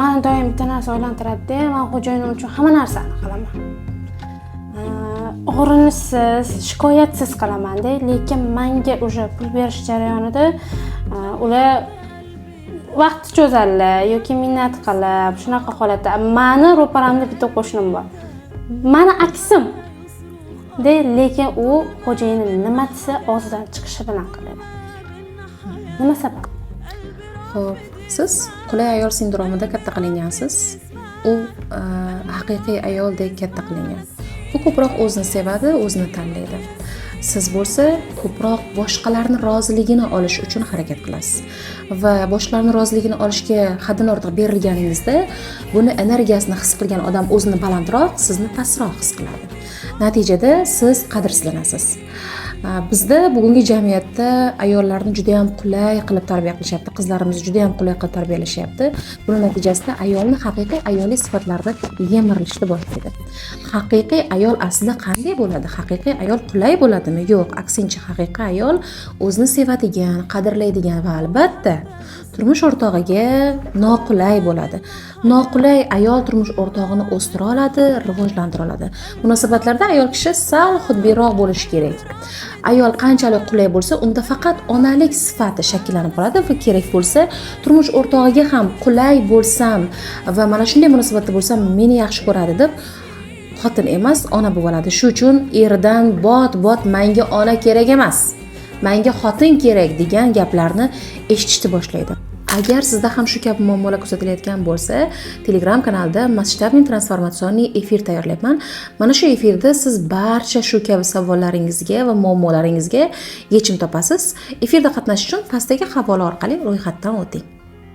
Meni doim bitta narsa o'ylantiradi-da, men xo'jayinim uchun hamma narsani qilaman. Og'rinishsiz, shikoyatsiz qilaman-da, lekin menga o'sha pul berish jarayonida ular vaqt cho'zadilar yoki minnat qilib, shunaqa holatda. Meni ro'paramda bitta qo'shnim bor. Meni aksim. Lekin u xo'jayinim nima desa og'zidan chiqishi bilan qiladi. Nima sabab? Xo'p, siz qulay ayol sindromida katta qilingansiz. U haqiqiy ayoldek katta qilingan. U ko'proq o'zini sevadi, o'zini tanlaydi. Siz bo'lsa ko'proq boshqalarning roziligini olish uchun harakat qilasiz. Va boshqalarning roziligini olishga haddan ortiq berilganingizda, buni energiyasini his qilgan odam o'zini balandroq, sizni pastroq his qiladi. Natijada siz qadrsizlanasiz. Bizda bugungi jamiyatda ayollarni juda ham qulay qilib tarbiya qilishyapti, qizlarimizni juda ham qulay qilib tarbiyalashyapti. Buning natijasida ayolni haqiqiy ayoliy sifatlarida yemirilishni boshlaydi. Haqiqiy ayol aslida qanday bo'ladi? Haqiqiy ayol qulay bo'ladimi? Yo'q, aksincha haqiqiy ayol o'zini sevadigan, qadrlaydigan va albatta turmush o'rtog'iga noqulay bo'ladi. Noqulay ayol turmush o'rtog'ini o'stira oladi, rivojlantira oladi. Munosabatlarda ayol kishi sal xudbinroq bo'lishi kerak. Ayol qanchalik qulay bo'lsa, unda faqat onalik sifati shakllanib qoladi va kerak bo'lsa, turmush o'rtog'iga ham qulay bo'lsam va mana shunday munosabatda bo'lsam, meni yaxshi ko'radi deb xotin emas, ona bo'lib oladi. Shu uchun eridan bot menga ona kerak emas, menga xotin kerak degan gaplarni eshitishni boshlaydi. Agar sizda ham shu kabi muammolar kuzatilayotgan bo'lsa, Telegram kanalda masshtabniy transformatsionniy efir tayyorlayapman. Mana shu efirda siz barcha shu kabi savollaringizga va muammolaringizga yechim topasiz. Efirda qatnashish uchun pastdagi havola orqali ro'yxatdan o'ting.